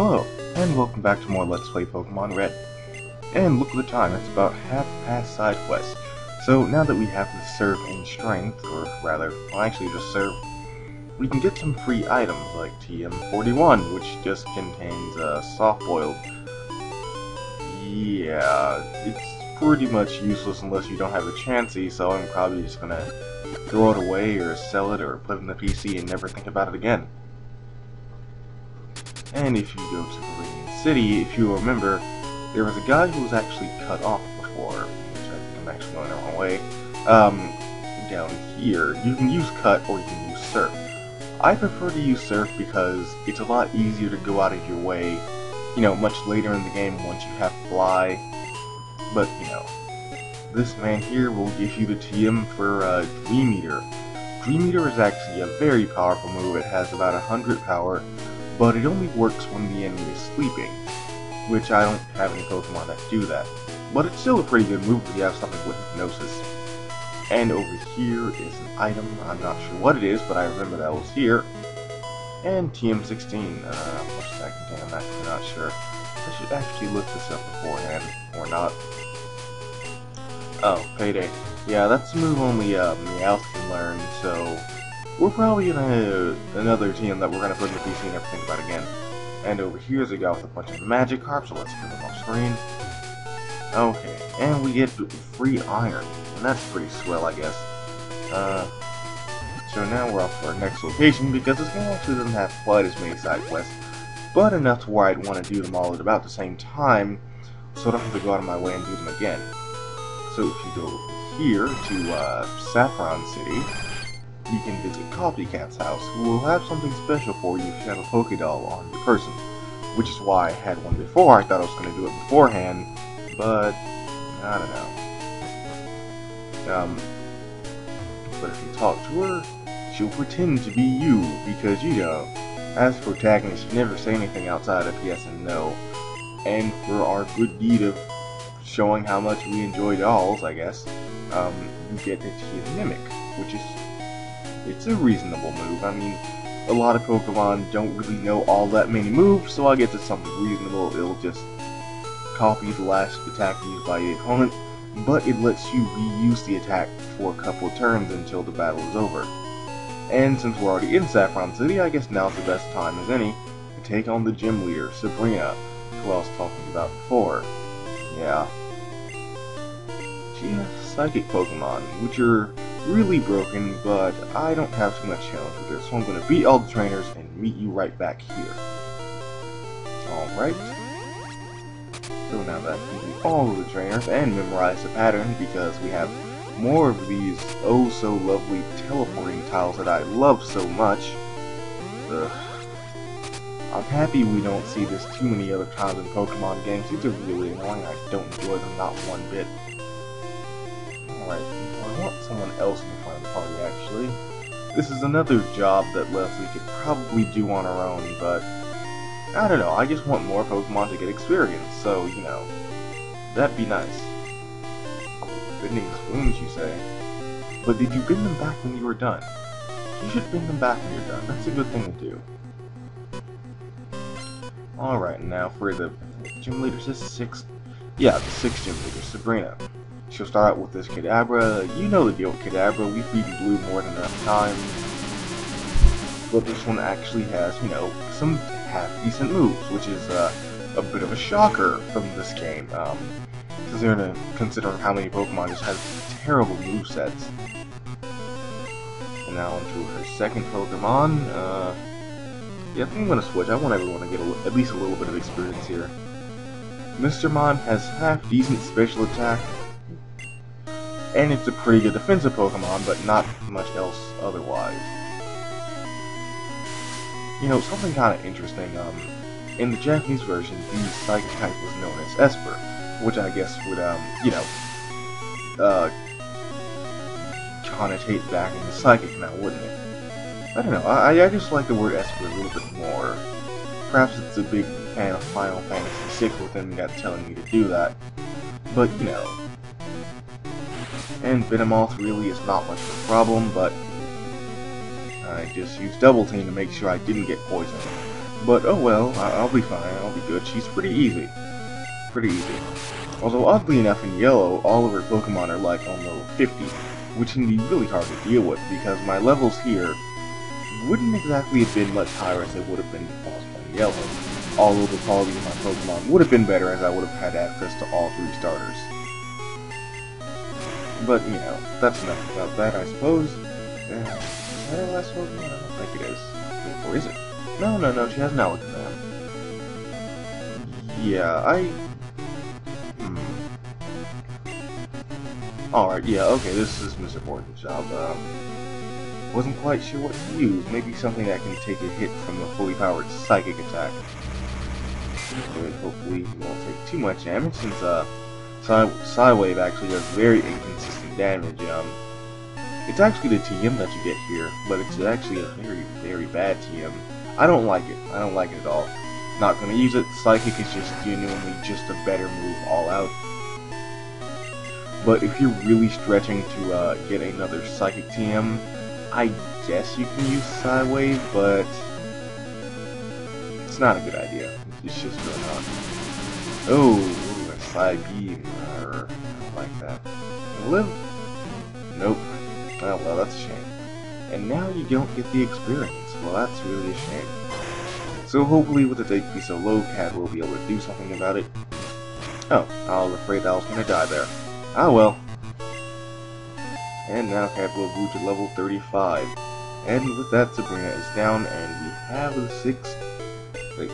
Hello, and welcome back to more Let's Play Pokemon Red. And look at the time, it's about half past side quest. So now that we have the Serve and Strength, or rather, well actually just Serve, we can get some free items like TM41, which just contains soft-boiled. Yeah, it's pretty much useless unless you don't have a Chansey, so I'm probably just gonna throw it away or sell it or put it in the PC and never think about it again. And if you go to Viridian City, if you remember, there was a guy who was actually cut off before, which I think I'm actually going the wrong way. Down here, you can use Cut or you can use Surf. I prefer to use Surf because it's a lot easier to go out of your way, you know, much later in the game once you have Fly. But, you know, this man here will give you the TM for Dream Eater. Dream Eater is actually a very powerful move. It has about 100 power. But it only works when the enemy is sleeping, which I don't have any Pokemon that do that. But it's still a pretty good move if you have something with Hypnosis. And over here is an item, I'm not sure what it is, but I remember that was here. And TM16, what does that contain? I'm actually not sure. I should actually look this up beforehand, or not. Oh, Payday. Yeah, that's a move only Meowth can learn, so we're probably gonna another team that we're gonna put in the PC and never think about again. And over here is a guy with a bunch of Magikarp, so let's put them off screen. Okay, and we get free iron, and that's pretty swell, I guess. So now we're off to our next location because this game actually doesn't have quite as many side quests, but enough to where I'd want to do them all at about the same time, so I don't have to go out of my way and do them again. So if you go here to Saffron City, you can visit Copycat's house, who will have something special for you if you have a Pokédoll on your person. Which is why I had one before. I thought I was going to do it beforehand, but I don't know. But if you talk to her, she'll pretend to be you, because, you know, as protagonists, you never say anything outside of yes and no. And for our good deed of showing how much we enjoy dolls, I guess, you get the Mimic, which is it's a reasonable move. I mean, a lot of Pokemon don't really know all that many moves, so I guess it's something reasonable. It'll just copy the last attack used by the opponent, but it lets you reuse the attack for a couple of turns until the battle is over. And since we're already in Saffron City, I guess now's the best time as any to take on the gym leader, Sabrina, who I was talking about before. Yeah. She has psychic Pokemon, which are really broken, but I don't have too much challenge with her, so I'm going to beat all the trainers and meet you right back here. Alright. So now that we beat all of the trainers and memorize the pattern, because we have more of these oh so lovely teleporting tiles that I love so much. I'm happy we don't see this too many other times in Pokemon games. These are really annoying. I don't enjoy them not one bit. Alright, I want someone else in front of the party, actually. This is another job that Leslie could probably do on her own, but I don't know, I just want more Pokemon to get experience, so, you know, that'd be nice. Bending spoons, you say? But did you bend them back when you were done? You should bend them back when you're done, that's a good thing to do. Alright, now for the gym leader, the sixth gym leader, Sabrina. She'll start out with this KADABRA. You know the deal with KADABRA. We've beaten Blue more than enough times. But this one actually has, you know, some half-decent moves, which is a bit of a shocker from this game. Considering how many Pokemon just have terrible movesets. And now onto her second Pokemon. Yeah, I think I'm going to switch. I want everyone to get at least a little bit of experience here. Mr. Mime has half-decent special attack. And it's a pretty good defensive Pokemon, but not much else otherwise. You know, something kind of interesting, in the Japanese version, the Psychic type was known as Esper, which I guess would, you know, connotate back into Psychic now, wouldn't it? I don't know, I just like the word Esper a little bit more. Perhaps it's a big fan of Final Fantasy VI within me that's telling me to do that, but, you know. And VENOMOTH really is not much of a problem, but I just used Double Team to make sure I didn't get poisoned. But oh well, I'll be fine, I'll be good. She's pretty easy. Pretty easy. Although oddly enough in yellow, all of her Pokemon are like on level 50, which can be really hard to deal with because my levels here wouldn't exactly have been much higher as they would have been if I was playing yellow. Although the quality of my Pokemon would have been better as I would have had access to all 3 starters. But, you know, that's enough about that, I suppose. Is that her last Pokemon? I don't think it is. Or is it? No, she has an Alakazam. Yeah, Alright, yeah, okay, this is Mr. Morton's job. Wasn't quite sure what to use. Maybe something that can take a hit from a fully powered psychic attack. Good, hopefully it won't take too much damage since, Psywave actually does very inconsistent damage. It's actually the TM that you get here, but it's actually a very, very bad TM. I don't like it. I don't like it at all. Not gonna use it. Psychic is just genuinely just a better move all out. But if you're really stretching to get another Psychic TM, I guess you can use Psywave, but it's not a good idea. It's just really not. Oh, a Psy Beam. I don't like that. Live? Nope. Oh well, that's a shame. And now you don't get the experience. Well, that's really a shame. So hopefully with the DP so low, Cat will be able to do something about it. Oh, I was afraid I was going to die there. Ah well. And now Cat will grew to level 35. And with that, Sabrina is down, and we have the 6th... Wait,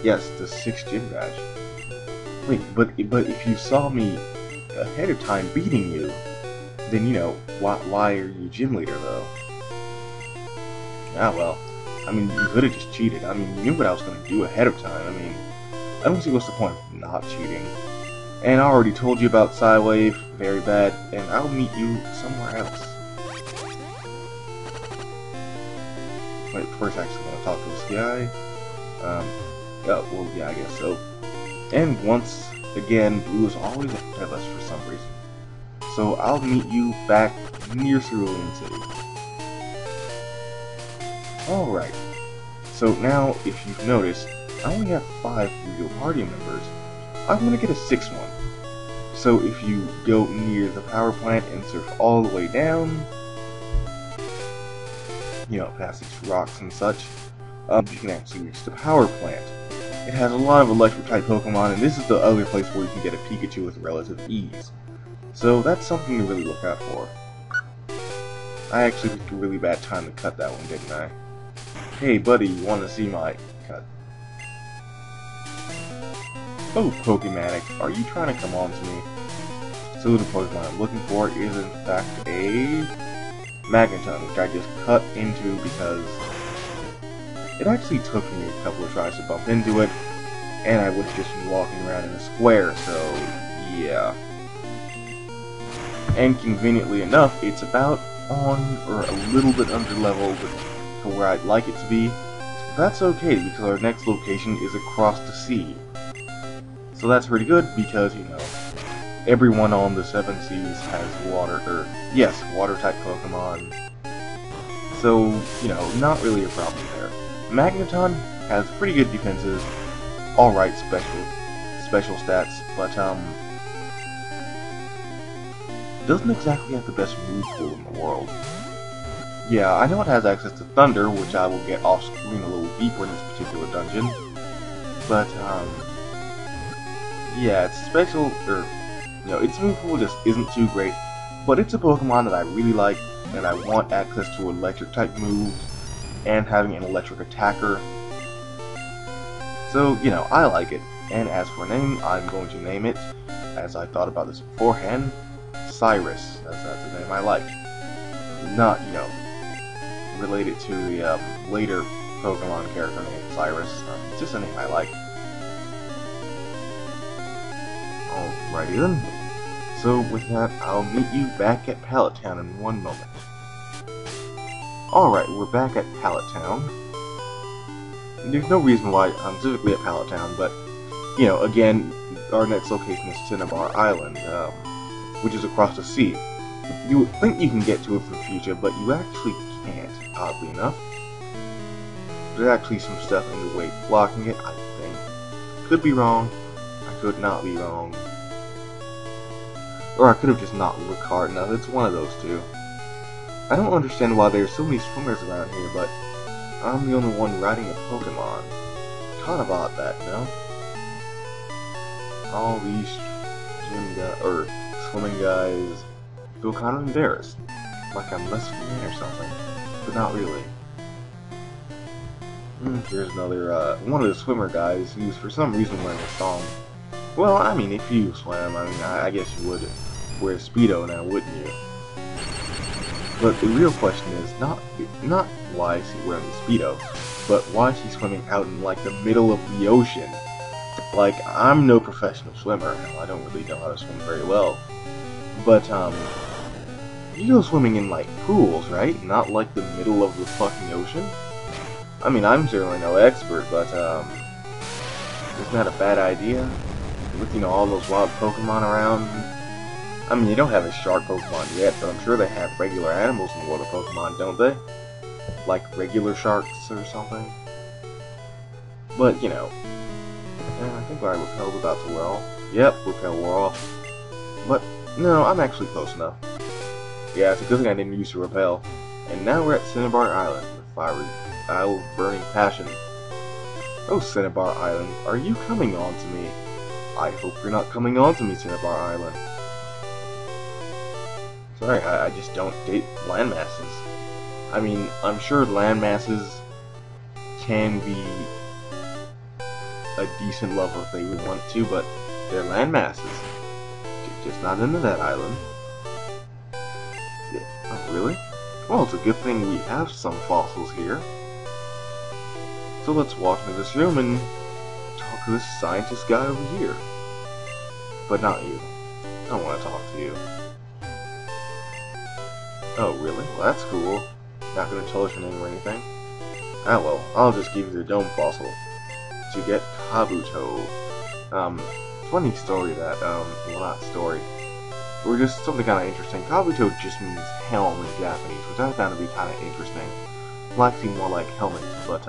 yes, the 6th gym badge. Wait, but if you saw me ahead of time beating you, then, you know, why are you gym leader, though? Ah, well. I mean, you could have just cheated. I mean, you knew what I was going to do ahead of time. I mean, I don't see what's the point of not cheating. And I already told you about Psywave, very bad, and I'll meet you somewhere else. Wait, first I actually want to talk to this guy. Oh, well, yeah, I guess so. And once again, Blue is always ahead of us for some reason. So I'll meet you back near Cerulean City. Alright, so now, if you've noticed, I only have 5 real party members. I'm gonna get a 6th one. So if you go near the power plant and surf all the way down, you know, past these rocks and such, you can actually reach the power plant. It has a lot of electric-type Pokemon, and this is the other place where you can get a Pikachu with relative ease. So that's something to really look out for. I actually picked a really bad time to cut that one, didn't I? Hey buddy, you want to see my cut? Oh, Pokematic, are you trying to come on to me? So the Pokemon I'm looking for is in fact a Magneton, which I just cut into because it actually took me a couple of tries to bump into it, and I was just walking around in a square, so yeah. And conveniently enough, it's about on or a little bit under level to where I'd like it to be. That's okay because our next location is across the sea. So that's pretty good because, you know, everyone on the 7 seas has water type Pokemon. So, you know, not really a problem there. Magneton has pretty good defenses, alright special stats, but doesn't exactly have the best move pool in the world. Yeah, I know it has access to Thunder, which I will get off screen a little deeper in this particular dungeon. But, yeah, its special, its move pool just isn't too great. But it's a Pokemon that I really like, and I want access to electric type moves, and having an electric attacker. So, you know, I like it. And as for name, I'm going to name it, as I thought about this beforehand, Cyrus. That's the name I like. Not, you know, related to the later Pokemon character named Cyrus. It's just a name I like. Alrighty then. So with that, I'll meet you back at Pallet Town in one moment. Alright, we're back at Pallet Town. There's no reason why I'm specifically at Pallet Town, but, you know, again, our next location is Cinnabar Island, which is across the sea. You would think you can get to it from Fuchsia, but you actually can't, oddly enough. There's actually some stuff in the way blocking it, I think. Could be wrong. I could not be wrong. Or I could have just not looked hard enough. It's one of those two. I don't understand why there's so many swimmers around here, but I'm the only one riding a Pokemon. Kind of odd that, no? All these swimming guys feel kind of embarrassed. Like I'm less than or something. But not really. Here's another, one of the swimmer guys who's for some reason wearing a thong. Well, I mean, if you swam, I mean, I guess you would wear a Speedo now, wouldn't you? But the real question is not why is he wearing a Speedo, but why is he swimming out in, like, the middle of the ocean? Like, I'm no professional swimmer, I don't really know how to swim very well. But, you go swimming in, like, pools, right? Not, like, the middle of the fucking ocean? I mean, I'm certainly no expert, but, isn't that a bad idea? With, you know, all those wild Pokemon around? I mean, you don't have a shark Pokemon yet, but I'm sure they have regular animals in the world of Pokemon, don't they? Like regular sharks or something? But, you know, I think I repelled about to wear off. Yep, repel wore off. But, no, I'm actually close enough. Yeah, it's a good thing I didn't use to repel. And now we're at Cinnabar Island, with fiery Isle burning passion. Oh, Cinnabar Island, are you coming on to me? I hope you're not coming on to me, Cinnabar Island. Sorry, I just don't date landmasses. I mean, I'm sure landmasses can be a decent lover if they would want to, but they're landmasses. Just not into that island. Yeah, oh, really? Well, it's a good thing we have some fossils here. So let's walk into this room and talk to this scientist guy over here. But not you. I don't want to talk to you. Oh, really? Well, that's cool. Not gonna tell us your name or anything. Ah, well, I'll just give you the dome fossil. To get Kabuto. Funny story that, well, not story. Or just something kind of interesting. Kabuto just means helm in Japanese, which I found to be kind of interesting. Likely more like helmet, but,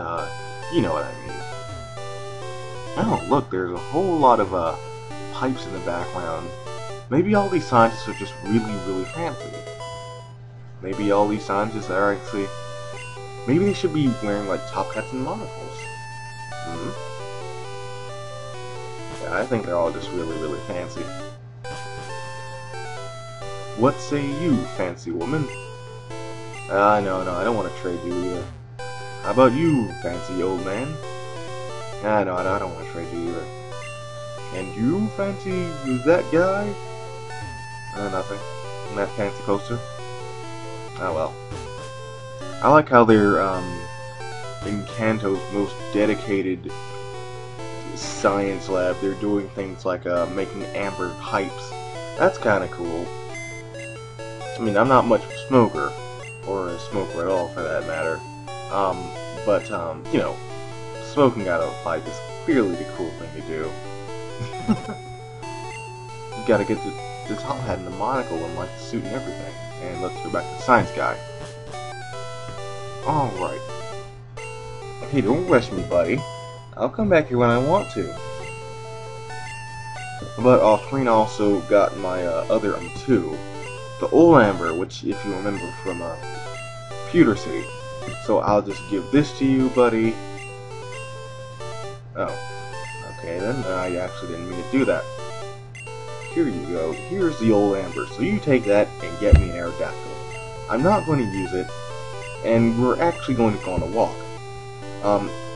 you know what I mean. Oh, look, there's a whole lot of, pipes in the background. Maybe all these scientists are just really, really fancy. Maybe all these scientists are actually... Maybe they should be wearing, like, top hats and monocles. Yeah, I think they're all just really, really fancy. What say you, fancy woman? No, I don't want to trade you either. How about you, fancy old man? No, I don't want to trade you either. And you, fancy that guy? Nothing. That fancy poster? Oh well. I like how they're, in Kanto's most dedicated science lab, they're doing things like, making amber pipes. That's kinda cool. I mean, I'm not much of a smoker, or a smoker at all for that matter. But, you know, smoking out of a pipe is clearly the cool thing to do. You gotta get the top hat and the monocle and, like, the suit and everything. And let's go back to the science guy. Alright. Hey, don't rush me, buddy. I'll come back here when I want to. But off-screen I also got my other M2. The old Amber, which, if you remember from Pewter City. So I'll just give this to you, buddy. Oh. Okay, then. I actually didn't mean to do that. Here you go. Here's the old Amber. So you take that and get me an Aerodactyl. I'm not going to use it, and we're actually going to go on a walk.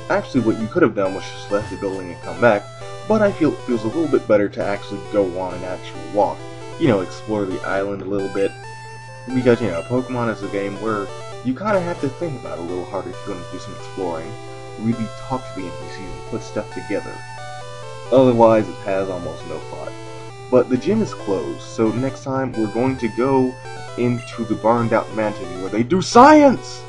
Actually, what you could have done was just left the building and come back, but I feel it feels a little bit better to actually go on an actual walk. You know, explore the island a little bit. Because, you know, Pokemon is a game where you kind of have to think about it a little harder if you're going to do some exploring. Really talk to the NPCs and put stuff together. Otherwise, it has almost no plot. But the gym is closed, so next time we're going to go into the burned out mansion where they do science!